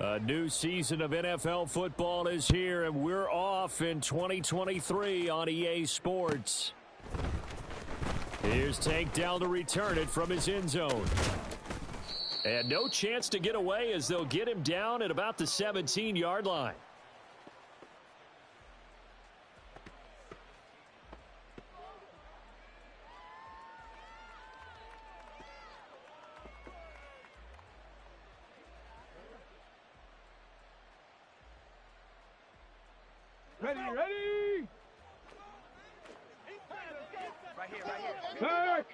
A new season of NFL football is here, and we're off in 2023 on EA Sports. Here's Tank Dell to return it from his end zone. And no chance to get away as they'll get him down at about the 17-yard line. Ready? Right here. Hut.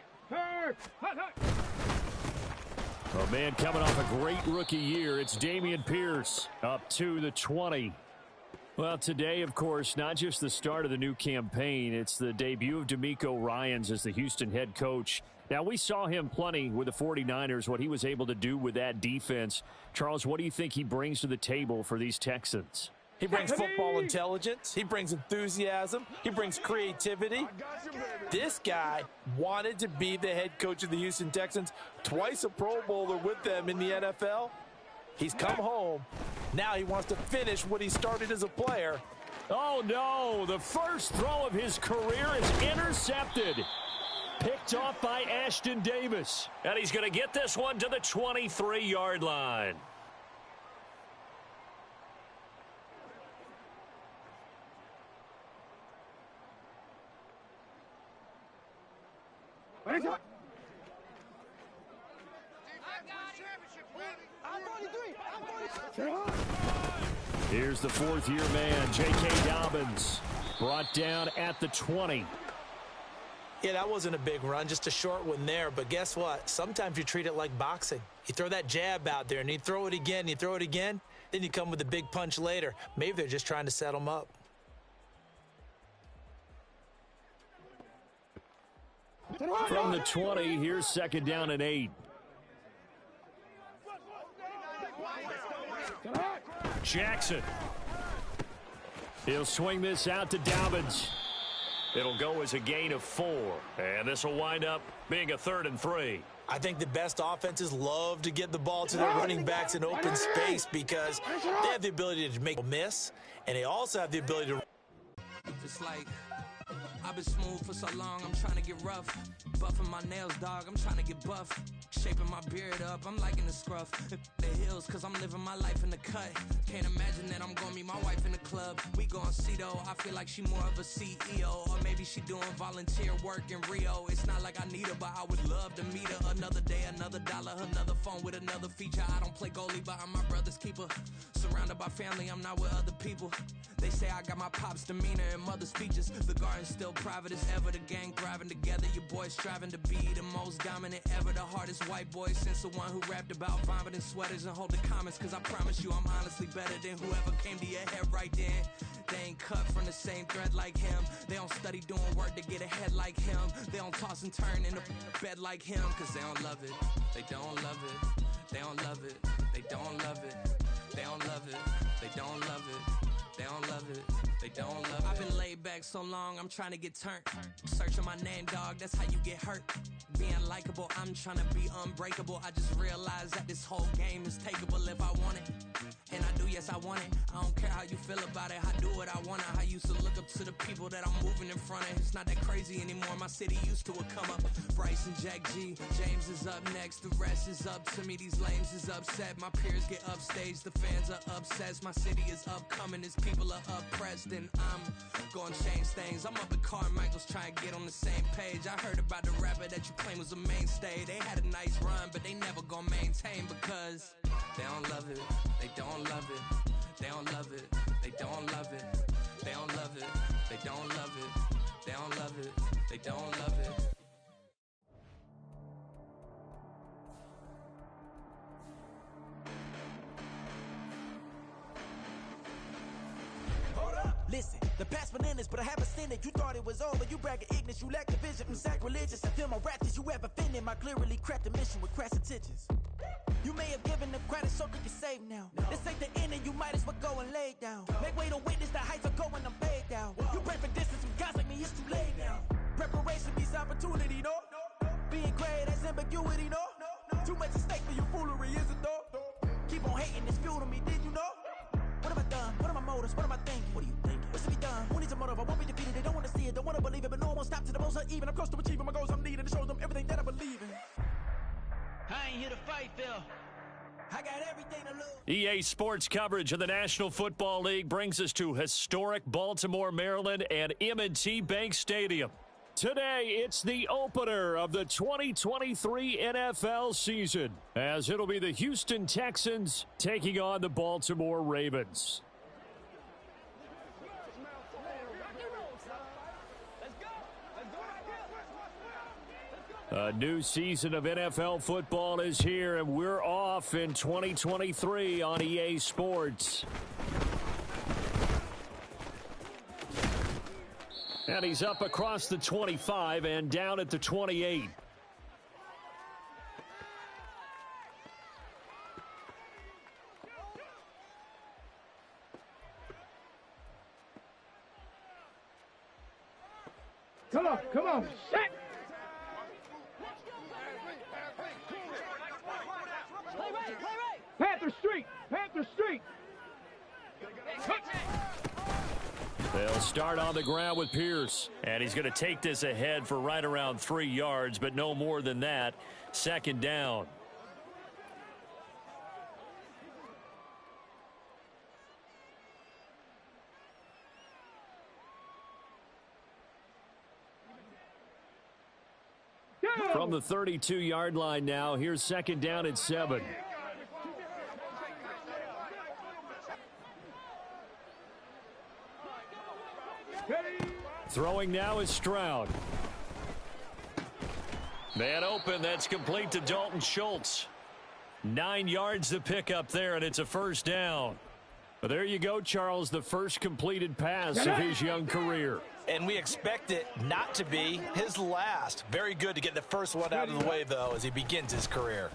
A man coming off a great rookie year. It's Dameon Pierce up to the 20. Well, today, of course, not just the start of the new campaign. It's the debut of DeMeco Ryans as the Houston head coach. Now, we saw him plenty with the 49ers, what he was able to do with that defense. Charles, what do you think he brings to the table for these Texans? He brings football intelligence. He brings enthusiasm. He brings creativity. This guy wanted to be the head coach of the Houston Texans, twice a Pro Bowler with them in the NFL. He's come home. Now he wants to finish what he started as a player. Oh, no. The first throw of his career is intercepted. Picked off by Ashton Davis. And he's going to get this one to the 23-yard line. Here's the fourth-year man, J.K. Dobbins, brought down at the 20. Yeah, that wasn't a big run, just a short one there. But guess what? Sometimes you treat it like boxing. You throw that jab out there, and you throw it again, then you come with a big punch later. Maybe they're just trying to set him up. From the 20, here's second down and 8. Jackson. He'll swing this out to Dobbins. It'll go as a gain of 4. And this will wind up being a 3rd and 3. I think the best offenses love to get the ball to their running backs in open space because they have the ability to make a miss, and they also have the ability to... It's like I've been smooth for so long, I'm trying to get rough. Buffing my nails, dog, I'm trying to get buff. Shaping my beard up, I'm liking the scruff. The hills, cause I'm living my life in the cut. Can't imagine that I'm gonna meet my wife in the club. We gon' see though, I feel like she more of a CEO. Or maybe she doing volunteer work in Rio. It's not like I need her, but I would love to meet her. Another day, another dollar, another phone with another feature. I don't play goalie, but I'm my brother's keeper. Surrounded by family, I'm not with other people. They say I got my pop's demeanor and mother's features. The garden's still private as ever, the gang thriving together. Your boys striving to be the most dominant ever. The hardest white boy since the one who rapped about vomiting sweaters and holding comments. Cause I promise you I'm honestly better than whoever came to your head right then. They ain't cut from the same thread like him. They don't study doing work to get ahead like him. They don't toss and turn in the bed like him. Cause they don't love it, they don't love it. They don't love it, they don't love it. They don't love it, they don't love it. They don't love it, they don't love it. I've been laid back so long, I'm trying to get turned. Searching my name, dog, that's how you get hurt. Being likable, I'm trying to be unbreakable. I just realized that this whole game is takeable if I want it. And I do, yes, I want it. I don't care how you feel about it. I do what I want. I used to look up to the people that I'm moving in front of. It's not that crazy anymore. My city used to a come up. Bryce and Jack G. James is up next. The rest is up to me. These lames is upset. My peers get upstaged. The fans are obsessed. My city is upcoming. His people are oppressed. And I'm gonna change things. I'm up at Carmichael's trying to get on the same page. I heard about the rapper that you claim was a mainstay. They had a nice run, but they never gonna maintain because they don't love it. They don't love it. They don't love it. They don't love it. They don't love it. They don't love it. They don't love it. They don't love it. Listen, the past bananas, but I haven't seen it. You thought it was over, you bragging ignorance, you lack the vision. I'm sacrilegious, I feel my wrath. Did you ever offended? My clearly cracked a mission with crass intentions. You may have given the credit so you can save now. This ain't the end and you might as well go and lay down. Make way to witness the heights are going, I'm paid down. You pray for distance from guys like me, it's too late now. Preparation means opportunity, no? Being great, that's ambiguity, no? Too much at stake for your foolery, is it though? Keep on hating, it's fuel to me, didn't motives. What am I thinking? What are you thinking? What's to be done? Who needs a motive? I won't be defeated. They don't want to see it, don't want to believe it, but no one won't stop to the most even. I'm close to achieving my goals. I'm needing to show them everything that I believe in. I ain't here to fight, Phil. I got everything to lose. EA Sports coverage of the National Football League brings us to historic Baltimore, Maryland, and M&T Bank Stadium. Today, it's the opener of the 2023 NFL season, as it'll be the Houston Texans taking on the Baltimore Ravens. A new season of NFL football is here, and we're off in 2023 on EA Sports. And he's up across the 25 and down at the 28. Come on, set! Panther Street! They'll start on the ground with Pierce. And he's going to take this ahead for right around 3 yards, but no more than that. Second down. From the 32-yard line now, here's second down at 7. Throwing now is Stroud. Man open, that's complete to Dalton Schultz. 9 yards to pick up there, and it's a first down. But there you go, Charles, the first completed pass of his young career. And we expect it not to be his last. Very good to get the first one out of the way, though, as he begins his career.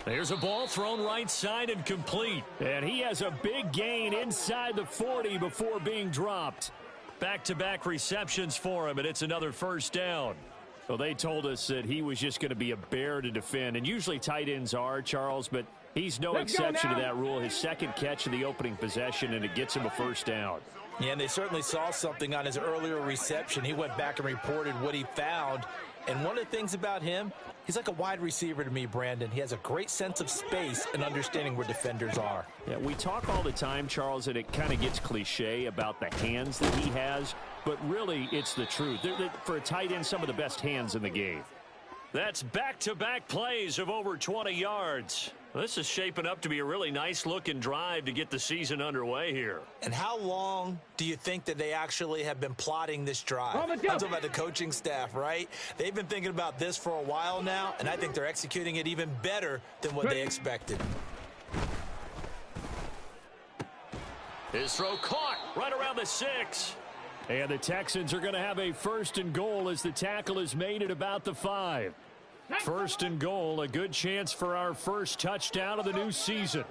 There's a ball thrown right side and complete. And he has a big gain inside the 40 before being dropped. Back-to-back receptions for him, and it's another first down. Well, they told us that he was just going to be a bear to defend. And usually tight ends are, Charles, but he's no exception to that rule. His second catch of the opening possession, and it gets him a first down. Yeah, and they certainly saw something on his earlier reception. He went back and reported what he found. And one of the things about him, he's like a wide receiver to me, Brandon. He has a great sense of space and understanding where defenders are. Yeah, we talk all the time, Charles, and it kind of gets cliche about the hands that he has, but really it's the truth. They're, for a tight end, some of the best hands in the game. That's back-to-back plays of over 20 yards. This is shaping up to be a really nice-looking drive to get the season underway here. And how long do you think that they actually have been plotting this drive? I'm talking about the coaching staff, right? They've been thinking about this for a while now, and I think they're executing it even better than what they expected. His throw caught right around the 6. And the Texans are going to have a first and goal as the tackle is made at about the 5. First and goal, a good chance for our first touchdown of the new season.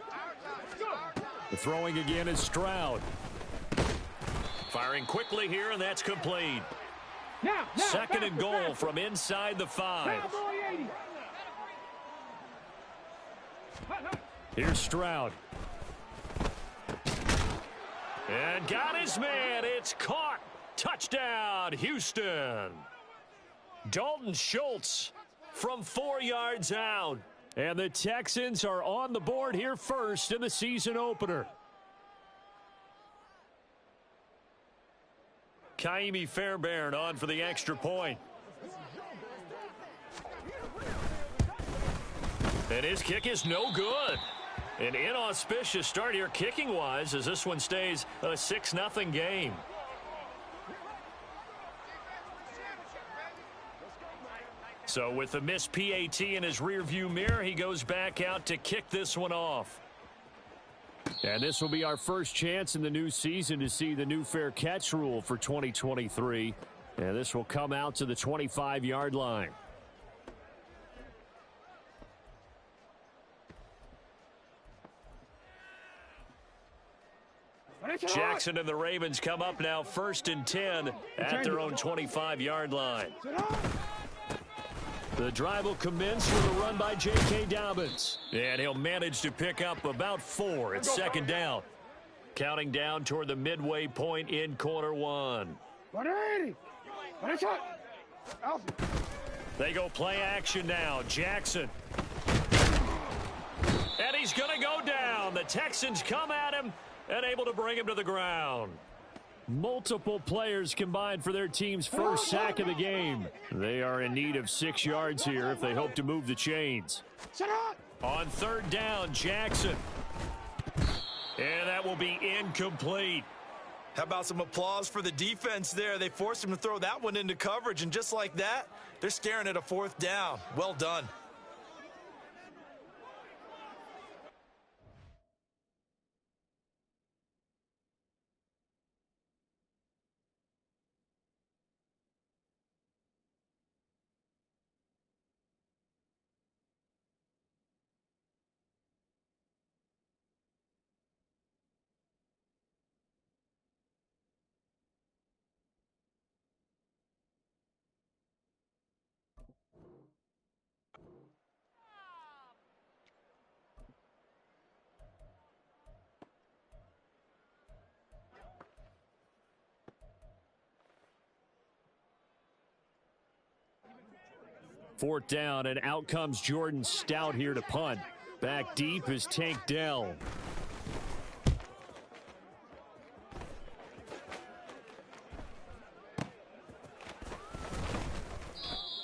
The throwing again is Stroud. Firing quickly here, and that's complete. Second and goal from inside the 5. Here's Stroud. And got his man. It's caught. Touchdown, Houston. Dalton Schultz from 4 yards out. And the Texans are on the board here first in the season opener. Kaimi Fairbairn on for the extra point. And his kick is no good. An inauspicious start here kicking-wise as this one stays a 6-0 game. So with the missed PAT in his rearview mirror, he goes back out to kick this one off. And this will be our first chance in the new season to see the new fair catch rule for 2023. And this will come out to the 25-yard line. Jackson and the Ravens come up now first and 10 at their own 25-yard line. The drive will commence with a run by J.K. Dobbins. And he'll manage to pick up about 4. It's second down. Counting down toward the midway point in quarter 1. They go play action now. Jackson. And he's going to go down. The Texans come at him and able to bring him to the ground. Multiple players combined for their team's first sack of the game. They are in need of 6 yards here if they hope to move the chains. On third down, Jackson. And that will be incomplete. How about some applause for the defense there? They forced him to throw that one into coverage, and just like that, they're staring at a 4th down. Well done. Fourth down, and out comes Jordan Stout here to punt. Back deep is Tank Dell.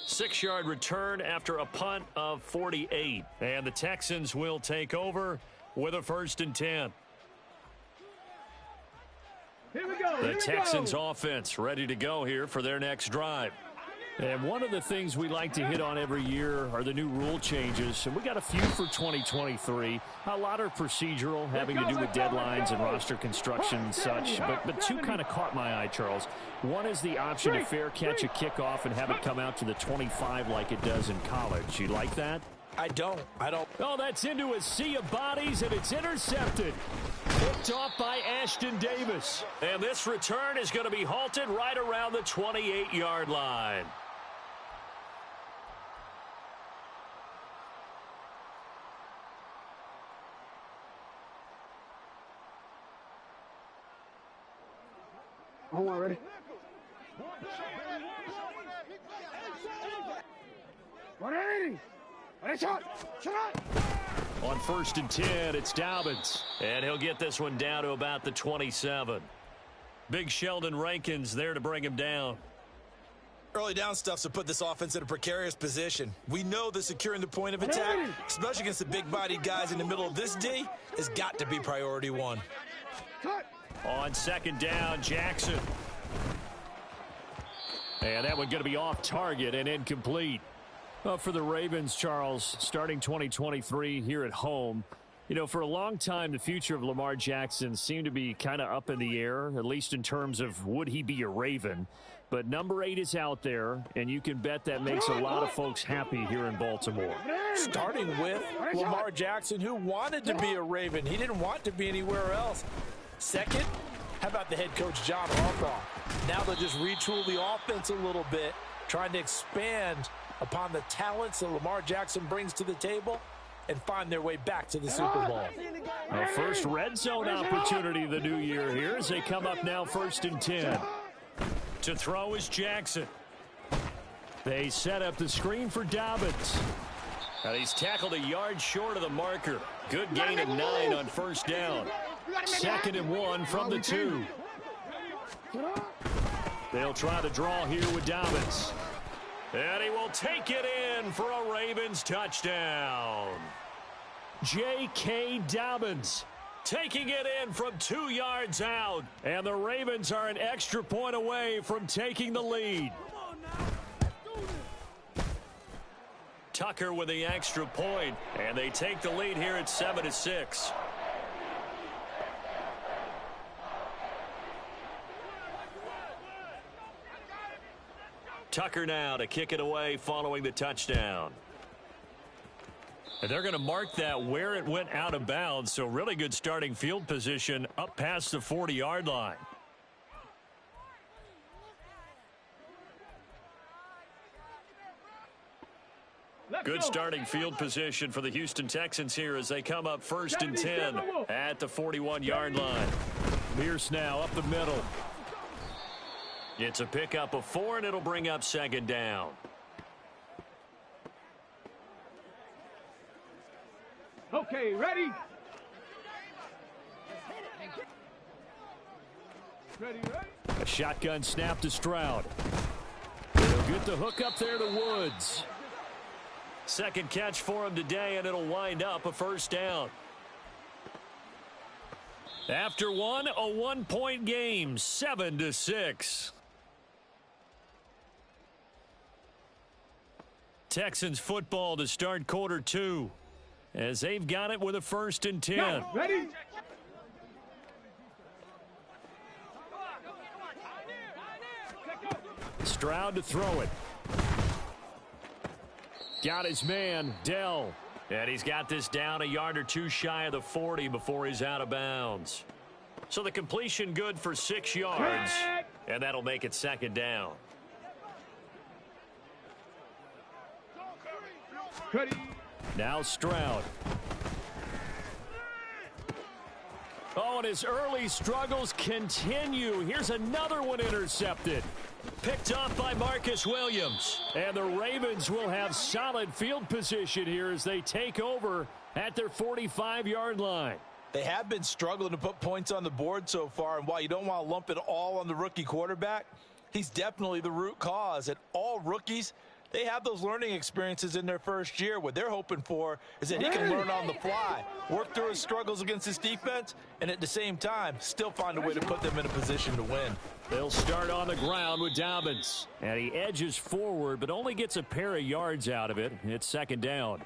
Six-yard return after a punt of 48. And the Texans will take over with a 1st and 10. Here we go. The Texans offense ready to go here for their next drive. And one of the things we like to hit on every year are the new rule changes. And we got a few for 2023. A lot are procedural, having to do with deadlines and roster construction and such. But 2 kind of caught my eye, Charles. One is the option to fair catch a kickoff and have it come out to the 25 like it does in college. You like that? I don't. Oh, that's into a sea of bodies, and it's intercepted. Picked off by Ashton Davis. And this return is going to be halted right around the 28-yard line. Hold on, ready? 180. Shot. On 1st and 10, it's Dobbins. And he'll get this one down to about the 27. Big Sheldon Rankins there to bring him down. Early down stuff's to put this offense in a precarious position. We know that securing the point of attack, especially against the big-bodied guys in the middle of this D, has got to be priority 1. Cut. On 2nd down, Jackson. And that one going to be off target and incomplete. For the Ravens, Charles, starting 2023 here at home, you know, for a long time, the future of Lamar Jackson seemed to be kind of up in the air, at least in terms of would he be a Raven. But number 8 is out there, and you can bet that makes a lot of folks happy here in Baltimore. Starting with Lamar Jackson, who wanted to be a Raven. He didn't want to be anywhere else. Second, how about the head coach, John Harbaugh? Now they'll just retool the offense a little bit, trying to expand upon the talents that Lamar Jackson brings to the table and find their way back to the Super Bowl. Our first red zone opportunity of the new year here as they come up now 1st and 10. To throw is Jackson. They set up the screen for Dobbins. And he's tackled a yard short of the marker. Good gain of 9 on 1st down. 2nd and 1 from the 2. They'll try to draw here with Dobbins. And he will take it in for a Ravens touchdown. J.K. Dobbins taking it in from 2 yards out. And the Ravens are an extra point away from taking the lead. Tucker with the extra point, and they take the lead here at 7-6. Tucker now to kick it away following the touchdown. And they're going to mark that where it went out of bounds, so really good starting field position up past the 40-yard line. Good starting field position for the Houston Texans here as they come up 1st and 10 at the 41-yard line. Pierce now up the middle. It's a pickup of 4, and it'll bring up 2nd down. Okay, ready? Ready? A shotgun snap to Stroud. He'll get the hook up there to Woods. Second catch for him today, and it'll wind up a 1st down. After one, a 1-point game, 7-6. Texans football to start quarter 2 as they've got it with a 1st and 10. Go, ready? Stroud to throw it. Got his man, Dell. And he's got this down a yard or 2 shy of the 40 before he's out of bounds. So the completion good for 6 yards. And that'll make it 2nd down. Ready? Now Stroud. Oh, and his early struggles continue. Here's another one intercepted. Picked off by Marcus Williams. And the Ravens will have solid field position here as they take over at their 45-yard line. They have been struggling to put points on the board so far, and while you don't want to lump it all on the rookie quarterback, he's definitely the root cause. And all rookies, they have those learning experiences in their first year. What they're hoping for is that he can learn on the fly, work through his struggles against his defense, and at the same time, still find a way to put them in a position to win. They'll start on the ground with Dobbins. And he edges forward, but only gets a pair of yards out of it. It's 2nd down.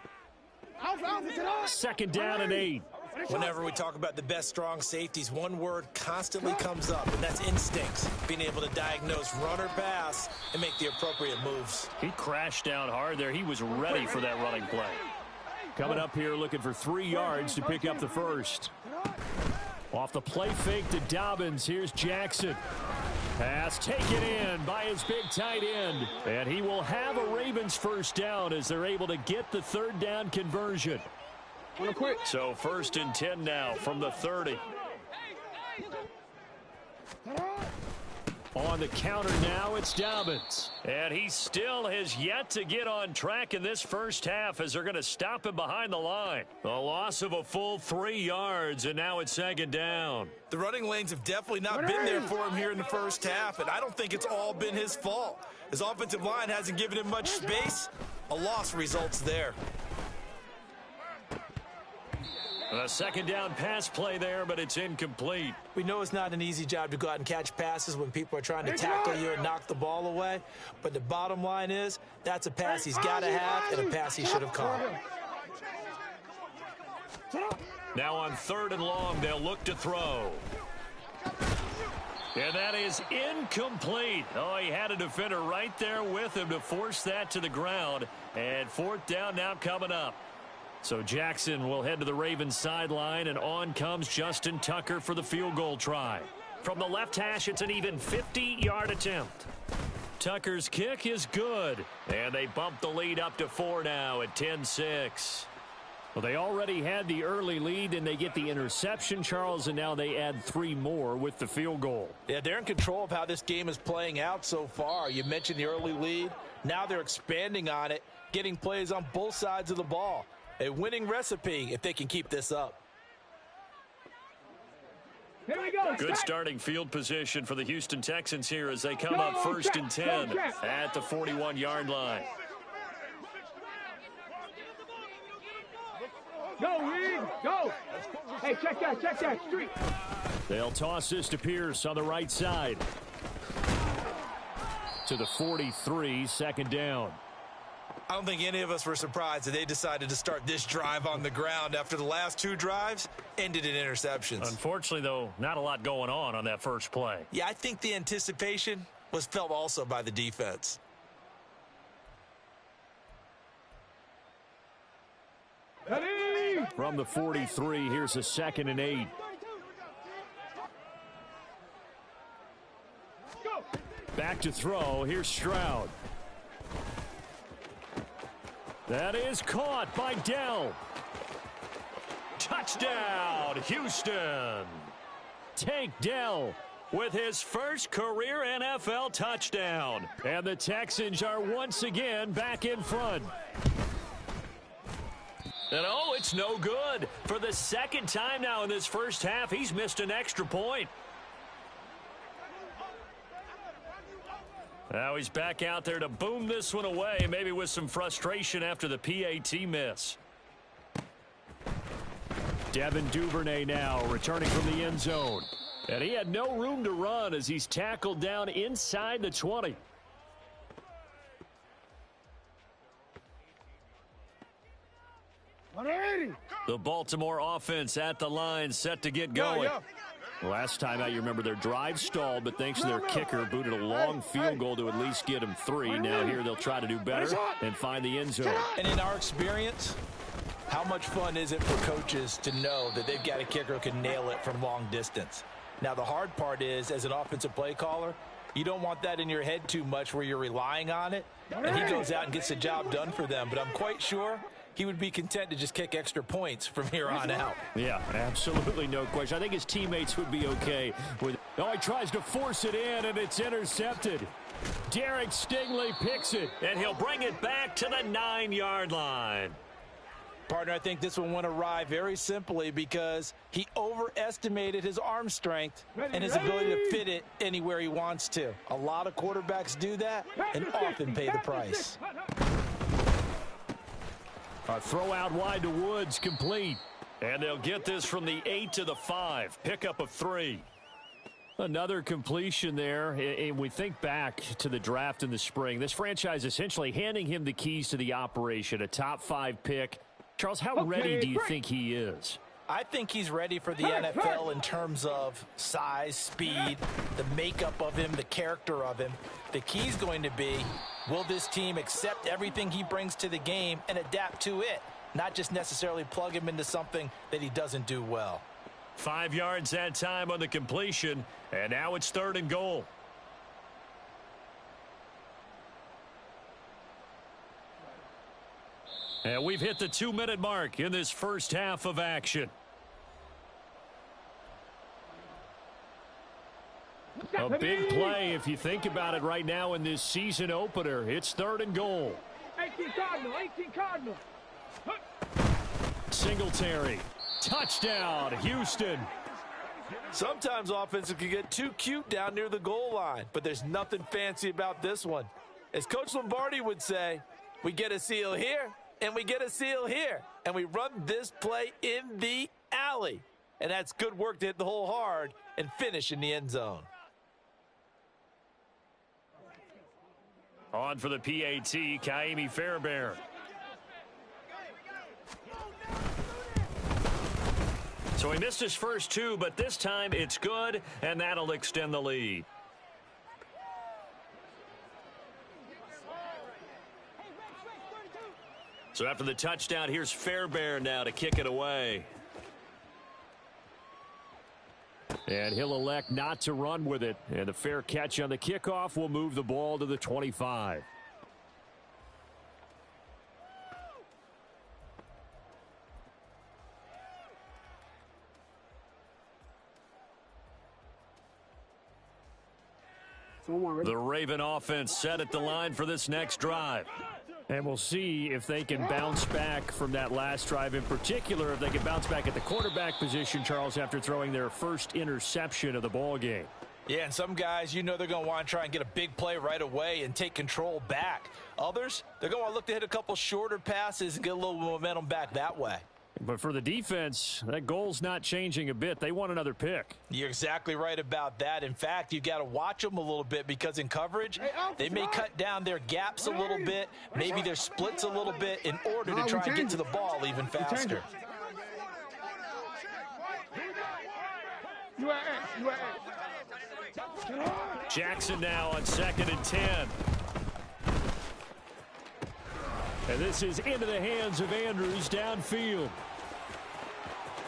2nd down and 8. Whenever we talk about the best strong safeties, one word constantly comes up, and that's instinct. Being able to diagnose run or pass and make the appropriate moves. He crashed down hard there. He was ready for that running play. Coming up here looking for 3 yards to pick up the 1st. Off the play fake to Dobbins. Here's Jackson. Pass taken in by his big tight end. And he will have a Ravens 1st down as they're able to get the 3rd down conversion. So 1st and 10 now from the 30. On the counter now, it's Dobbins. And he still has yet to get on track in this first half as they're going to stop him behind the line. A loss of a full 3 yards, and now it's 2nd down. The running lanes have definitely not been there for him here in the first half, and I don't think it's all been his fault. His offensive line hasn't given him much space. A loss results there. A 2nd down pass play there, but it's incomplete. We know it's not an easy job to go out and catch passes when people are trying to tackle you and knock the ball away. But the bottom line is, that's a pass he's got to have and a pass he should have caught. Now on 3rd and long, they'll look to throw. And that is incomplete. Oh, he had a defender right there with him to force that to the ground. And 4th down now coming up. So Jackson will head to the Ravens sideline, and on comes Justin Tucker for the field goal try. From the left hash, it's an even 50-yard attempt. Tucker's kick is good, and they bump the lead up to 4 now at 10-6. Well, they already had the early lead, and they get the interception, Charles, and now they add 3 more with the field goal. Yeah, they're in control of how this game is playing out so far. You mentioned the early lead. Now they're expanding on it, getting plays on both sides of the ball. A winning recipe if they can keep this up. Here we go. Good starting field position for the Houston Texans here as they come up 1st and 10 at the 41-yard line. Go, Reed, go. Hey, check that street. They'll toss this to Pierce on the right side. To the 43, 2nd down. I don't think any of us were surprised that they decided to start this drive on the ground after the last 2 drives ended in interceptions. Unfortunately, though, not a lot going on that first play. Yeah, I think the anticipation was felt also by the defense. Ready? From the 43, here's a 2nd and 8. Back to throw. Here's Stroud. That is caught by Dell. Touchdown, Houston. Tank Dell with his first career NFL touchdown. And the Texans are once again back in front. And oh, it's no good. For the second time now in this first half, he's missed an extra point. Now he's back out there to boom this one away, maybe with some frustration after the PAT miss. Devin Duvernay now returning from the end zone. And he had no room to run as he's tackled down inside the 20. The Baltimore offense at the line, set to get going. Last time out, you remember their drive stalled, but thanks to their kicker, booted a long field goal to at least get them 3. Now here they'll try to do better and find the end zone. And in our experience, how much fun is it for coaches to know that they've got a kicker who can nail it from long distance? Now, the hard part is, as an offensive play caller, you don't want that in your head too much where you're relying on it, and he goes out and gets the job done for them. But I'm quite sure he would be content to just kick extra points from here on out. Yeah, absolutely no question. I think his teammates would be okay with it. Oh, he tries to force it in, and it's intercepted. Derek Stingley picks it, and he'll bring it back to the 9-yard line. Partner, I think this one went awry very simply because he overestimated his arm strength and his ability to fit it anywhere he wants to. A lot of quarterbacks do that and often pay the price. A throw out wide to Woods, complete. And they'll get this from the 8 to the 5. Pickup of 3. Another completion there. And we think back to the draft in the spring. This franchise essentially handing him the keys to the operation. A top 5 pick. Charles, how ready do you think he is? I think he's ready for the NFL in terms of size, speed, the makeup of him, the character of him. The key's going to be, will this team accept everything he brings to the game and adapt to it, not just necessarily plug him into something that he doesn't do well. 5 yards that time on the completion, and now it's 3rd and goal. And we've hit the 2-minute mark in this first half of action. A big play if you think about it right now in this season opener. It's 3rd and goal. 18 Cardinal. Singletary. Touchdown, Houston. Sometimes offenses can get too cute down near the goal line, but there's nothing fancy about this one. As Coach Lombardi would say, we get a seal here, and we get a seal here, and we run this play in the alley. And that's good work to hit the hole hard and finish in the end zone. On for the PAT, Kaimi Fairbairn. So he missed his first 2, but this time it's good, and that'll extend the lead. So after the touchdown, here's Fairbairn now to kick it away. And he'll elect not to run with it. And the fair catch on the kickoff will move the ball to the 25. The Raven offense set at the line for this next drive. And we'll see if they can bounce back from that last drive, in particular if they can bounce back at the quarterback position, Charles, after throwing their first interception of the ball game. Yeah, and some guys, you know they're going to want to try and get a big play right away and take control back. Others, they're going to want to look to hit a couple shorter passes and get a little momentum back that way. But for the defense, that goal's not changing a bit. They want another pick. You're exactly right about that. In fact, you've got to watch them a little bit because in coverage, they may cut down their gaps a little bit, maybe their splits a little bit in order to try and get to the ball even faster. Jackson now on 2nd and 10. And this is into the hands of Andrews downfield.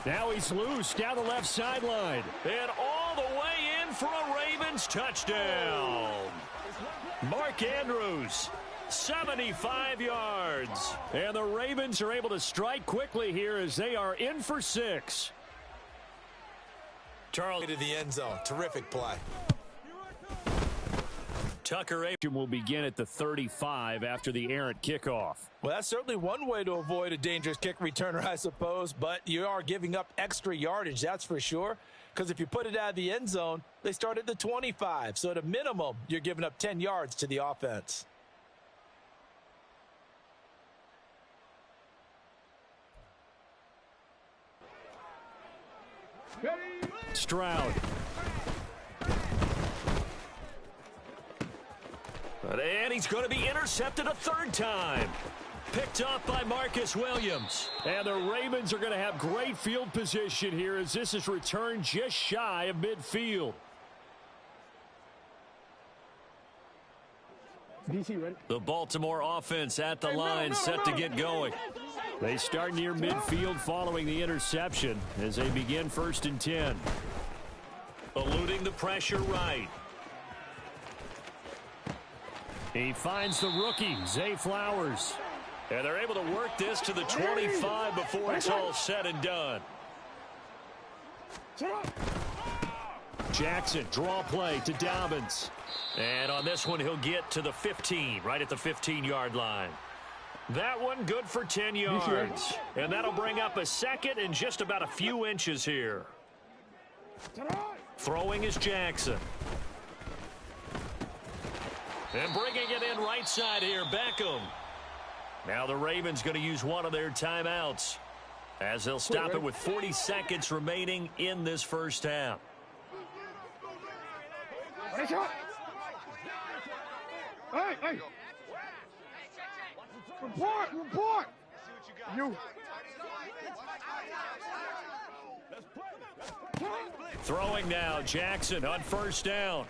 Now he's loose down the left sideline. And all the way in for a Ravens touchdown. Mark Andrews 75 yards. And the Ravens are able to strike quickly here as they are in for 6. Charles to the end zone. Terrific play. Tucker will begin at the 35 after the errant kickoff. Well, that's certainly one way to avoid a dangerous kick returner, I suppose, but you are giving up extra yardage, that's for sure, because if you put it out of the end zone, they start at the 25, so at a minimum, you're giving up 10 yards to the offense. Stroud. And he's going to be intercepted a third time. Picked off by Marcus Williams. And the Ravens are going to have great field position here as this is returned just shy of midfield. DC ready? The Baltimore offense at the line set to get going. They start near midfield following the interception as they begin 1st and 10. Eluding the pressure right. He finds the rookie, Zay Flowers. And they're able to work this to the 25 before it's all said and done. Jackson, draw play to Dobbins. And on this one, he'll get to the 15, right at the 15-yard line. That one good for 10 yards. And that'll bring up a second and just about a few inches here. Throwing is Jackson. And bringing it in right side here, Beckham. Now the Ravens going to use one of their timeouts as they'll stop it with 40 seconds remaining in this first half. Hey! Report! You. Throwing now, Jackson on 1st down.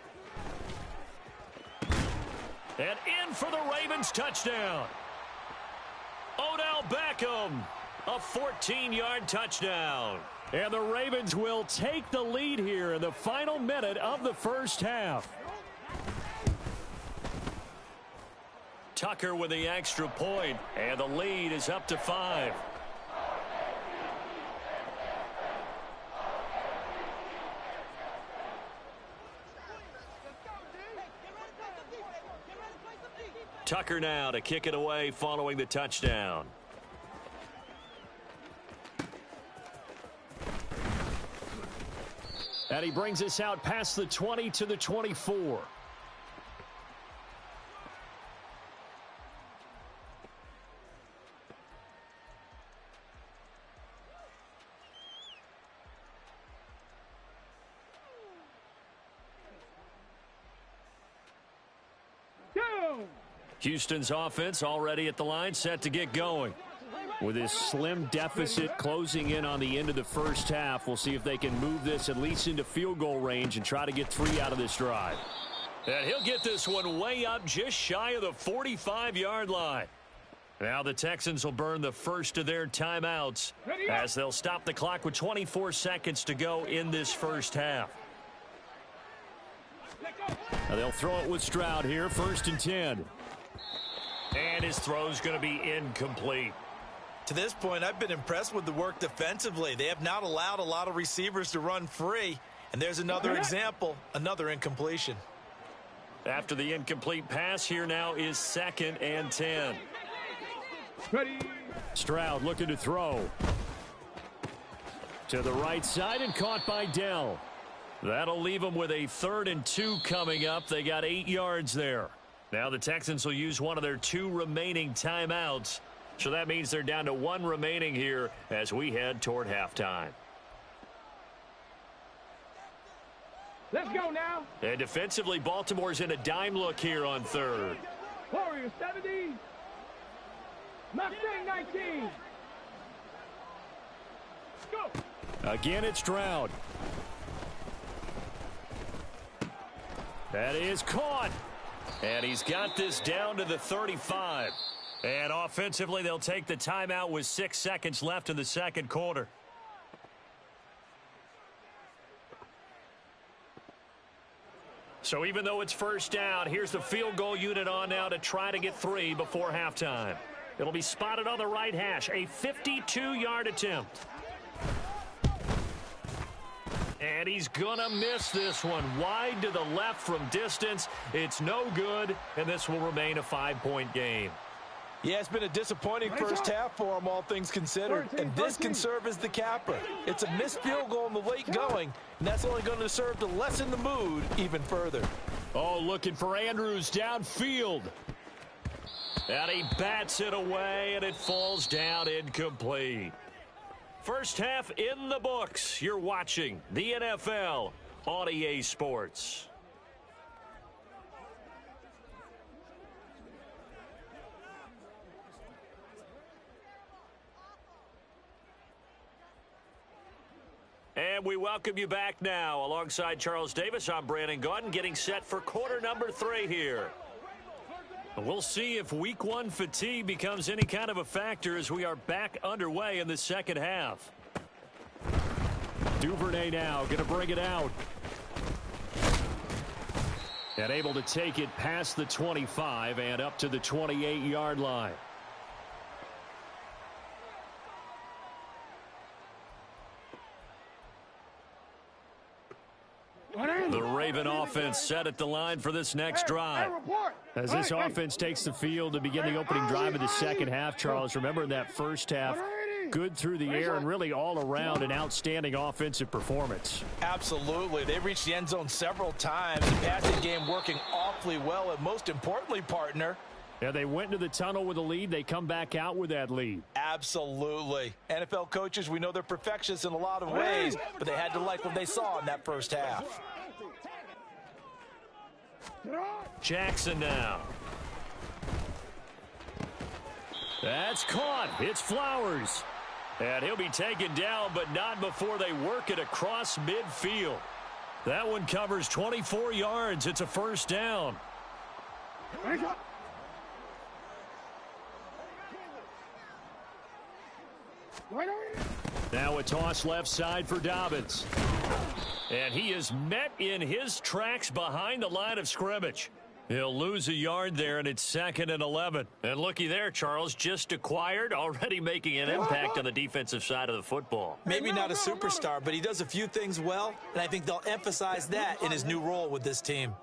And in for the Ravens touchdown. Odell Beckham, a 14-yard touchdown. And the Ravens will take the lead here in the final minute of the first half. Tucker with the extra point, and the lead is up to 5. Tucker now to kick it away following the touchdown. And he brings us out past the 20 to the 24. Houston's offense already at the line, set to get going. With his slim deficit closing in on the end of the first half, we'll see if they can move this at least into field goal range and try to get 3 out of this drive. And he'll get this one way up just shy of the 45-yard line. Now the Texans will burn the first of their timeouts as they'll stop the clock with 24 seconds to go in this first half. Now they'll throw it with Stroud here, 1st and 10. And his throw's going to be incomplete. To this point, I've been impressed with the work defensively. They have not allowed a lot of receivers to run free. And there's another example, another incompletion. After the incomplete pass, here now is 2nd and 10. Ready. Stroud looking to throw. To the right side and caught by Dell. That'll leave them with a 3rd and 2 coming up. They got 8 yards there. Now the Texans will use one of their 2 remaining timeouts. So that means they're down to 1 remaining here as we head toward halftime. Let's go now. And defensively, Baltimore's in a dime look here on 3rd. Warriors 70. Mustang 19. Go. Again, it's Stroud. That is caught. And he's got this down to the 35. And offensively, they'll take the timeout with 6 seconds left in the second quarter. So even though it's first down, here's the field goal unit on now to try to get 3 before halftime. It'll be spotted on the right hash, a 52-yard attempt. And he's going to miss this one. Wide to the left from distance. It's no good, and this will remain a 5-point game. Yeah, it's been a disappointing first half for him, all things considered. And this can serve as the capper. It's a missed field goal in the late going, and that's only going to serve to lessen the mood even further. Oh, looking for Andrews downfield. And he bats it away, and it falls down incomplete. First half in the books. You're watching the NFL on EA Sports. And we welcome you back now. Alongside Charles Davis, I'm Brandon Gaudin, getting set for quarter number 3 here. We'll see if week 1 fatigue becomes any kind of a factor as we are back underway in the second half. Duvernay now going to bring it out. And able to take it past the 25 and up to the 28-yard line. The Raven offense set at the line for this next drive. As this offense takes the field to begin the opening drive of the second half, Charles, remember in that first half, good through the air and really all around an outstanding offensive performance. Absolutely. They reached the end zone several times. The passing game working awfully well, and most importantly, partner, yeah, they went into the tunnel with a lead. They come back out with that lead. Absolutely. NFL coaches, we know they're perfectionists in a lot of ways, but they had to like what they saw in that first half. Jackson now. That's caught. It's Flowers. And he'll be taken down, but not before they work it across midfield. That one covers 24 yards. It's a first down. Now a toss left side for Dobbins. And he is met in his tracks behind the line of scrimmage. He'll lose a yard there, and it's 2nd and 11. And looky there, Charles, just acquired, already making an impact on the defensive side of the football. Maybe not a superstar, but he does a few things well, and I think they'll emphasize that in his new role with this team.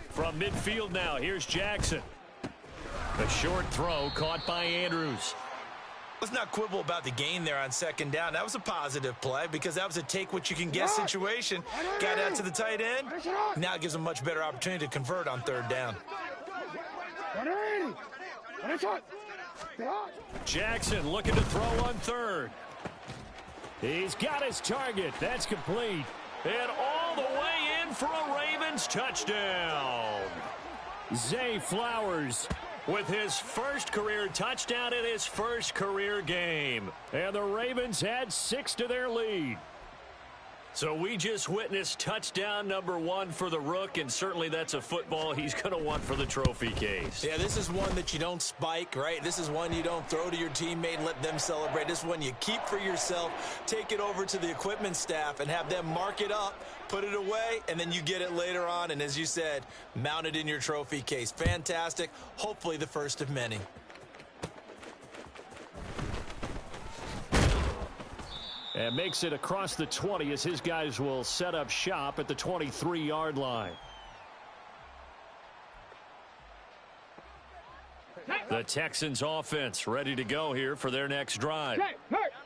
From midfield now, here's Jackson. A short throw caught by Andrews. Let's not quibble about the gain there on second down. That was a positive play because that was a take-what-you-can-get situation. Got out to the tight end. Now it gives them a much better opportunity to convert on third down. Jackson looking to throw on third. He's got his target. That's complete. And all the way in for a Ravens touchdown. Zay Flowers with his first career touchdown in his first career game. And the Ravens add 6 to their lead. So we just witnessed touchdown number 1 for the Rook, and certainly that's a football he's going to want for the trophy case. Yeah, this is one that you don't spike, right? This is one you don't throw to your teammate and let them celebrate. This is one you keep for yourself, take it over to the equipment staff and have them mark it up, put it away, and then you get it later on. And as you said, mount it in your trophy case. Fantastic. Hopefully the first of many. And makes it across the 20 as his guys will set up shop at the 23-yard line. The Texans offense ready to go here for their next drive.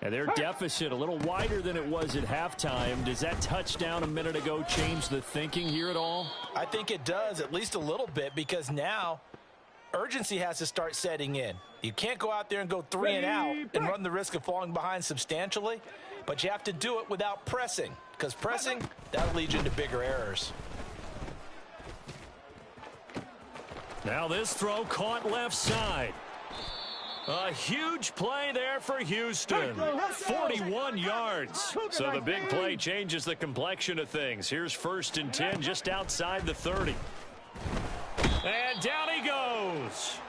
And their deficit a little wider than it was at halftime. Does that touchdown a minute ago change the thinking here at all? I think it does, at least a little bit, because now urgency has to start setting in. You can't go out there and go 3 and out and run the risk of falling behind substantially, but you have to do it without pressing, because pressing, that'll lead you into bigger errors. Now this throw caught left side. A huge play there for Houston. 41 yards. So the big play changes the complexion of things. Here's 1st and 10 just outside the 30. And down he goes.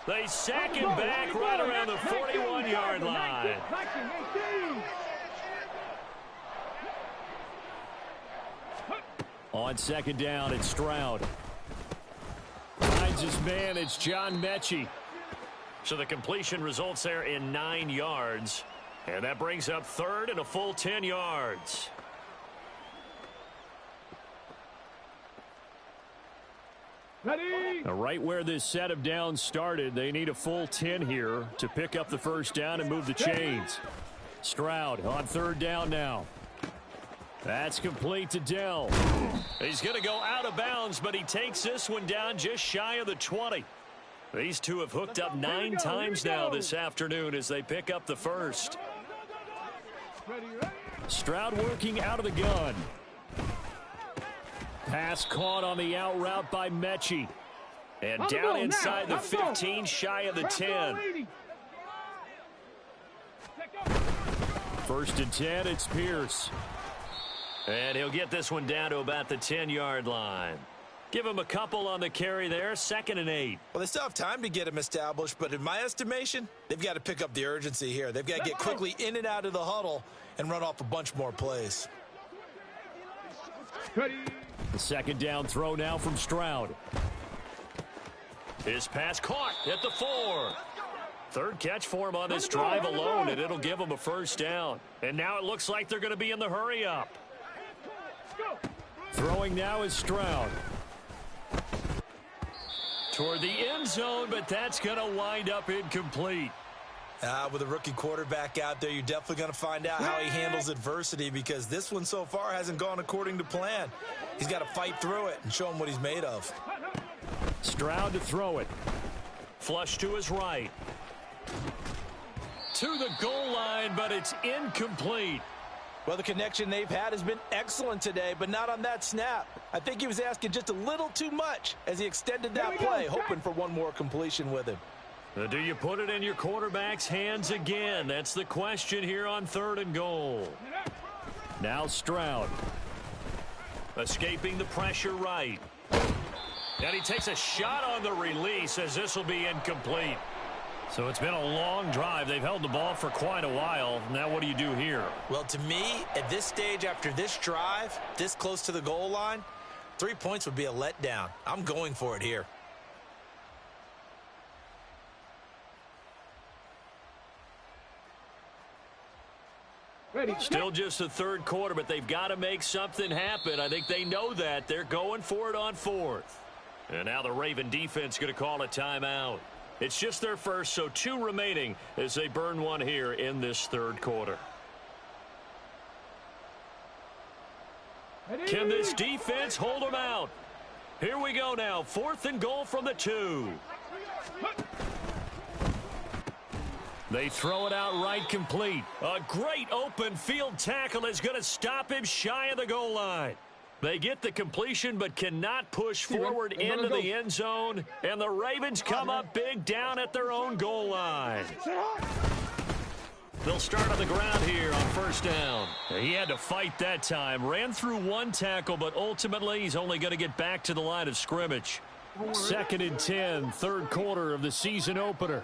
They sack him back right around the 41-yard line. On second down, it's Stroud. Finds his man, it's John Mechie. So the completion results there in 9 yards. And that brings up third and a full 10 yards. Ready? Now, right where this set of downs started, they need a full 10 here to pick up the first down and move the chains. Stroud on third down now. That's complete to Dell. He's going to go out of bounds, but he takes this one down just shy of the 20. These two have hooked up 9 times now this afternoon as they pick up the first. Stroud working out of the gun. Pass caught on the out route by Mechie. And down inside the 15, shy of the 10. First and 10, it's Pierce. And he'll get this one down to about the 10-yard line. Give him a couple on the carry there, 2nd and 8. Well, they still have time to get him established, but in my estimation, they've got to pick up the urgency here. They've got to get quickly in and out of the huddle and run off a bunch more plays. The second down throw now from Stroud. His pass caught at the 4. Third catch for him on this drive alone, and it'll give him a first down. And now it looks like they're going to be in the hurry-up. Throwing now is Stroud. Toward the end zone, but that's going to wind up incomplete. With a rookie quarterback out there, you're definitely going to find out how he handles adversity, because this one so far hasn't gone according to plan. He's got to fight through it and show him what he's made of. Stroud to throw it. Flush to his right. To the goal line, but it's incomplete. Well, the connection they've had has been excellent today, but not on that snap. I think he was asking just a little too much as he extended that play, hoping for one more completion with him. Do you put it in your quarterback's hands again? That's the question here on 3rd and goal. Now Stroud. Escaping the pressure right. And he takes a shot on the release as this will be incomplete. So it's been a long drive. They've held the ball for quite a while. Now what do you do here? Well, to me, at this stage after this drive, this close to the goal line, 3 points would be a letdown. I'm going for it here. Still just the third quarter, but they've got to make something happen. I think they know that. They're going for it on 4th. And now the Raven defense going to call a timeout. It's just their first, so 2 remaining as they burn one here in this 3rd quarter. Can this defense hold them out? Here we go now. 4th and goal from the 2. They throw it out right, complete. A great open field tackle is going to stop him shy of the goal line. They get the completion but cannot push forward into the end zone, and the Ravens come up big down at their own goal line. They'll start on the ground here on 1st down. He had to fight that time. Ran through 1 tackle, but ultimately he's only going to get back to the line of scrimmage. 2nd and 10, 3rd quarter of the season opener.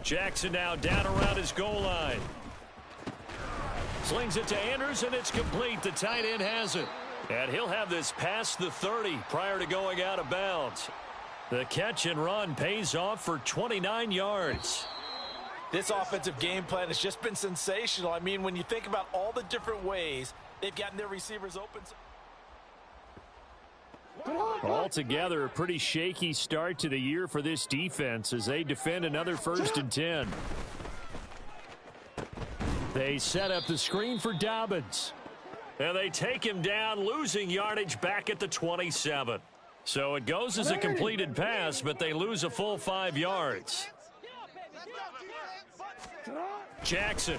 Jackson now down around his goal line. Slings it to Andrews, and it's complete. The tight end has it. And he'll have this past the 30 prior to going out of bounds. The catch and run pays off for 29 yards. This offensive game plan has just been sensational. I mean, when you think about all the different ways they've gotten their receivers open. Altogether, a pretty shaky start to the year for this defense as they defend another 1st and 10. They set up the screen for Dobbins. And they take him down, losing yardage back at the 27. So it goes as a completed pass, but they lose a full 5 yards. Jackson.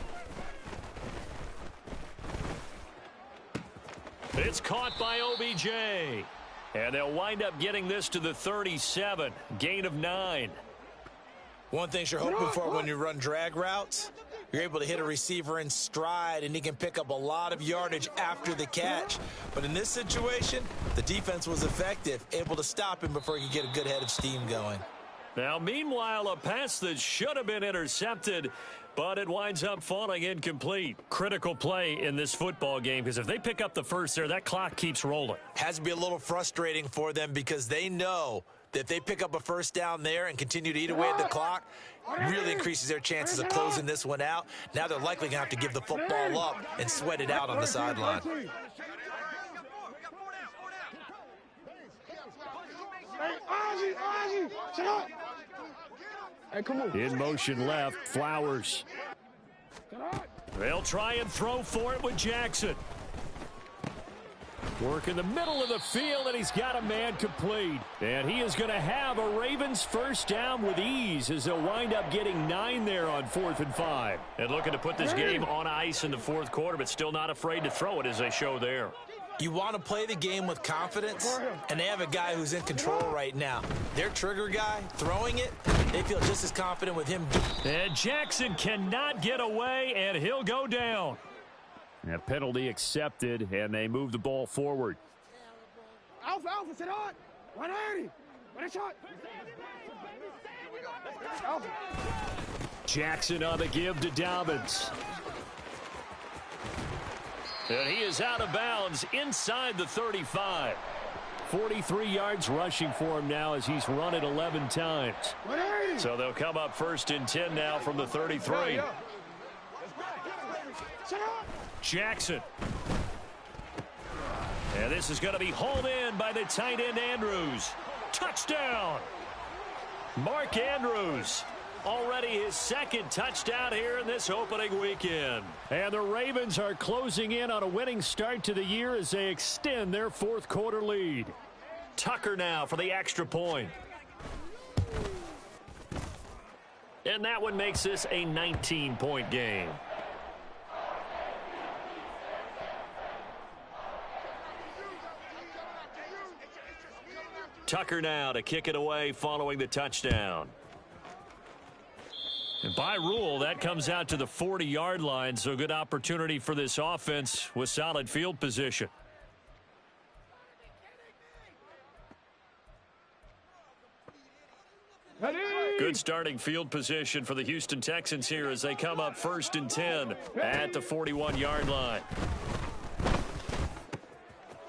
It's caught by OBJ. And they'll wind up getting this to the 37. Gain of 9. One thing you're hoping for when you run drag routes, you're able to hit a receiver in stride, and he can pick up a lot of yardage after the catch. But in this situation, the defense was effective, able to stop him before he could get a good head of steam going. Now, meanwhile, a pass that should have been intercepted, but it winds up falling incomplete. Critical play in this football game because if they pick up the first there, that clock keeps rolling. Has to be a little frustrating for them because they know that if they pick up a first down there and continue to eat away at the clock, really increases their chances of closing this one out. Now they're likely going to have to give the football up and sweat it out on the sideline. Hey, come on. In motion left, Flowers. They'll try and throw for it with Jackson. Work in the middle of the field, and he's got a man complete. And he is going to have a Ravens first down with ease as they'll wind up getting 9 there on 4th and 5. And looking to put this game on ice in the fourth quarter, but still not afraid to throw it as they show there. You want to play the game with confidence, and they have a guy who's in control right now. Their trigger guy, throwing it, they feel just as confident with him. And Jackson cannot get away, and he'll go down. A penalty accepted, and they move the ball forward. Alpha, sit on. 180. One shot. Alpha. Jackson on the give to Dobbins. And he is out of bounds inside the 35. 43 yards rushing for him now as he's run it 11 times. So they'll come up 1st and 10 now from the 33. Jackson. And this is going to be hauled in by the tight end Andrews. Touchdown! Mark Andrews. Already his second touchdown here in this opening weekend. And the Ravens are closing in on a winning start to the year as they extend their fourth quarter lead. Tucker now for the extra point. And that one makes this a 19-point game. Tucker now to kick it away following the touchdown. And by rule, that comes out to the 40-yard line, so good opportunity for this offense with solid field position. Good starting field position for the Houston Texans here as they come up 1st and 10 at the 41-yard line.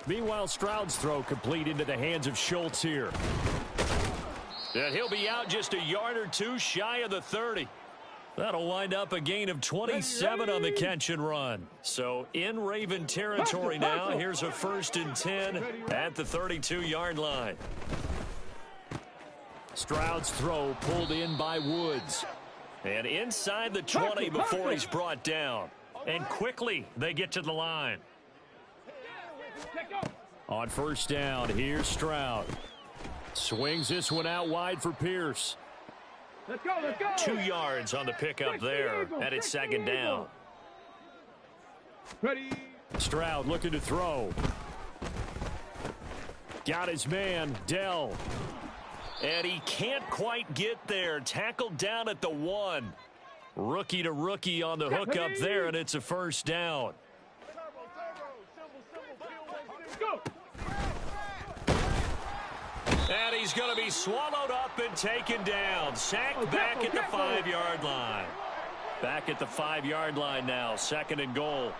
Meanwhile, Stroud's throw complete into the hands of Schultz here. And he'll be out just a yard or two shy of the 30. That'll wind up a gain of 27 on the catch and run. So in Raven territory now. Here's a 1st and 10 at the 32-yard line. Stroud's throw pulled in by Woods. And inside the 20 before he's brought down. And quickly they get to the line. On 1st down, here's Stroud. Swings this one out wide for Pierce. Let's go. 2 yards on the pickup there, and it's 2nd down. Ready. Stroud looking to throw. Got his man, Dell. And he can't quite get there. Tackled down at the 1. Rookie to rookie on the hook up there, and it's a 1st down. And he's going to be swallowed up and taken down. Sacked back at the 5-yard line. Back at the 5-yard line now. 2nd and goal.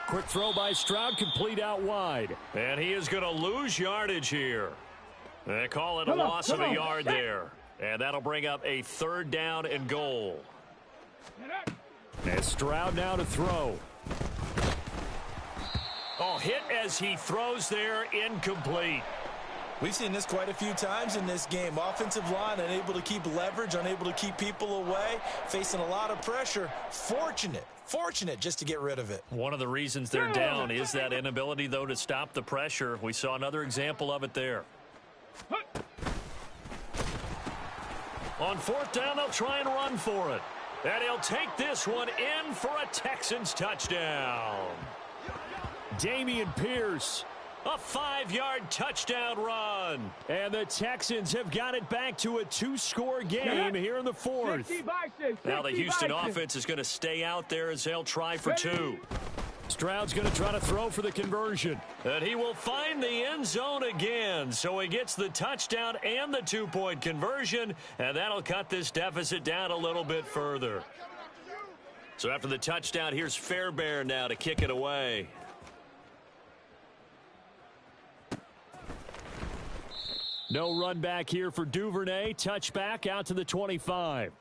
Quick throw by Stroud, complete out wide. And he is going to lose yardage here. They call it a loss of a yard there. And that'll bring up a 3rd down and goal. And Stroud now to throw. Oh, hit as he throws there, incomplete. We've seen this quite a few times in this game. Offensive line unable to keep leverage, unable to keep people away, facing a lot of pressure. Fortunate just to get rid of it. One of the reasons they're down is that inability, though, to stop the pressure. We saw another example of it there. On 4th down, they'll try and run for it. And he'll take this one in for a Texans touchdown. Dameon Pierce. A 5-yard touchdown run. And the Texans have got it back to a 2-score game here in the 4th. Now the Houston offense is going to stay out there as they'll try for 2. Stroud's going to try to throw for the conversion. And he will find the end zone again. So he gets the touchdown and the two-point conversion, and that'll cut this deficit down a little bit further. So after the touchdown, here's Fairbairn now to kick it away. No run back here for Duvernay. Touchback out to the 25.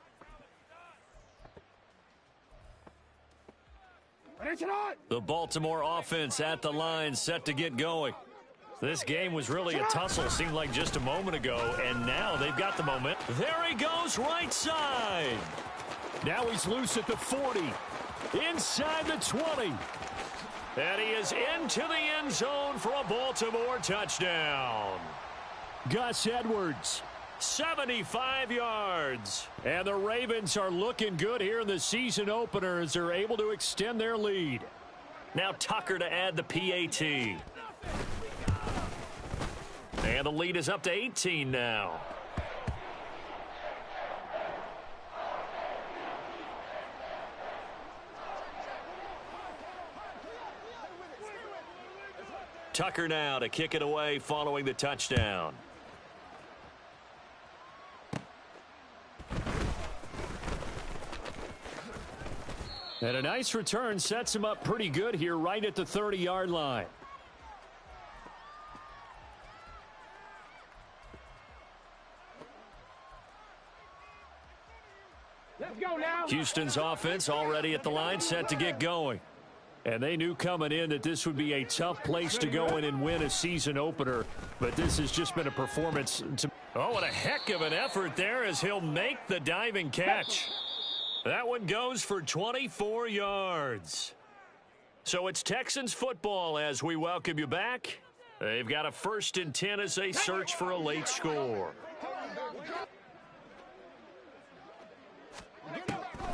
The Baltimore offense at the line, set to get going. This game was really a tussle, seemed like just a moment ago, and now they've got the moment. There he goes, right side. Now he's loose at the 40, inside the 20. And he is into the end zone for a Baltimore touchdown. Gus Edwards, 75 yards. And the Ravens are looking good here in the season opener as they're able to extend their lead. Now Tucker to add the PAT. And the lead is up to 18 now. Tucker now to kick it away following the touchdown. And a nice return sets him up pretty good here right at the 30-yard line. Let's go now. Houston's offense already at the line, set to get going. And they knew coming in that this would be a tough place to go in and win a season opener. But this has just been a performance. Oh, what a heck of an effort there as he'll make the diving catch. That one goes for 24 yards. So it's Texans football as we welcome you back. They've got a 1st and 10 as they search for a late score.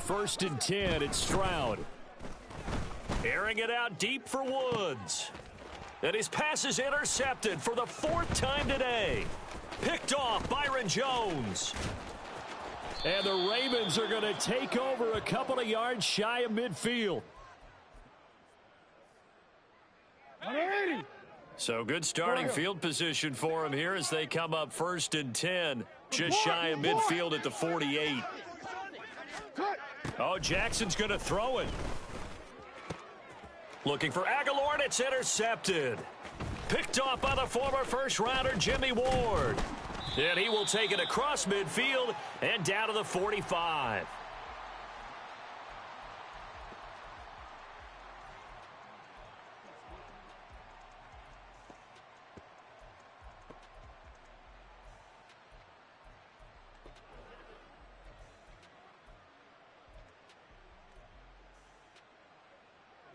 1st and 10, it's Stroud. Airing it out deep for Woods. And his pass is intercepted for the 4th time today. Picked off Byron Jones. And the Ravens are going to take over a couple of yards shy of midfield. So good starting field position for him here as they come up 1st and 10. Just shy of midfield at the 48. Oh, Jackson's going to throw it. Looking for Aguilar, and it's intercepted. Picked off by the former first-rounder Jimmy Ward. And he will take it across midfield and down to the 45.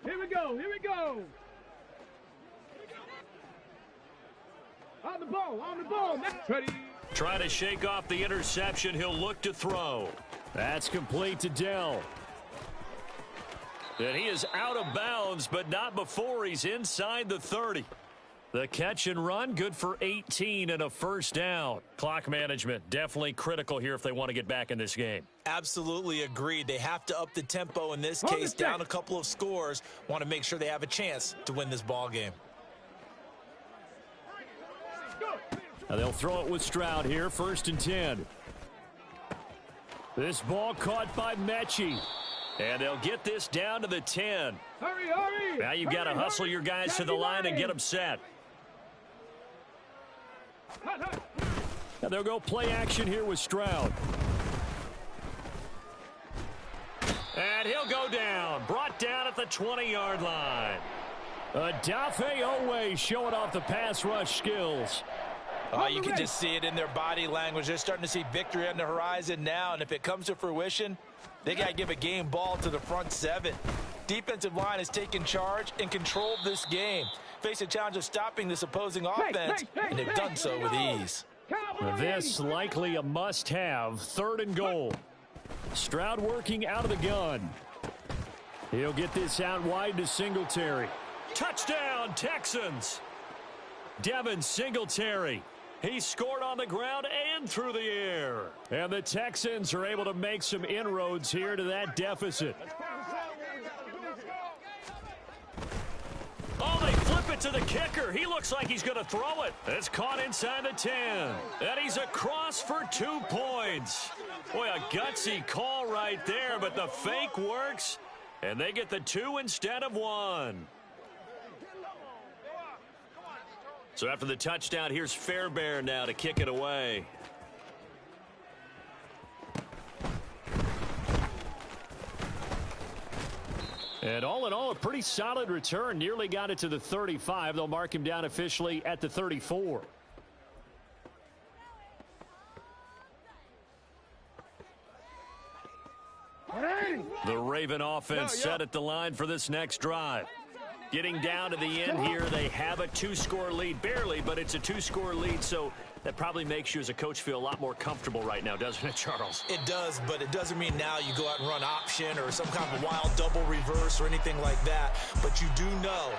Here we go, here we go. On the ball, ready. Trying to shake off the interception, he'll look to throw. That's complete to Dell. And he is out of bounds, but not before he's inside the 30. The catch and run, good for 18 and a 1st down. Clock management, definitely critical here if they want to get back in this game. Absolutely agreed. They have to up the tempo in this case, down a couple of scores. Want to make sure they have a chance to win this ball game. Now they'll throw it with Stroud here, 1st and 10. This ball caught by Mechie. And they'll get this down to the 10. Hurry. Now you've got to hustle your guys to the line and get them set. Now they'll go play action here with Stroud. And he'll go down. Brought down at the 20-yard line. Odafe Oweh showing off the pass rush skills. Oh, you can just see it in their body language. They're starting to see victory on the horizon now, and if it comes to fruition, they got to give a game ball to the front 7. Defensive line has taken charge and controlled this game. Face a challenge of stopping this opposing offense, and they've done so with ease. This likely a must-have, 3rd and goal. Stroud working out of the gun. He'll get this out wide to Singletary. Touchdown, Texans. Devin Singletary. He scored on the ground and through the air. And the Texans are able to make some inroads here to that deficit. it to the kicker. He looks like he's going to throw it. It's caught inside the 10. And he's across for 2 points. Boy, a gutsy call right there, but the fake works, and they get the 2 instead of 1. So after the touchdown, here's Fairbairn now to kick it away. And all in all, a pretty solid return. Nearly got it to the 35. They'll mark him down officially at the 34. The Raven offense set at the line for this next drive. Getting down to the end here, they have a 2-score lead. Barely, but it's a 2-score lead, so that probably makes you as a coach feel a lot more comfortable right now, doesn't it, Charles? It does, but it doesn't mean now you go out and run option or some kind of wild double reverse or anything like that. But you do know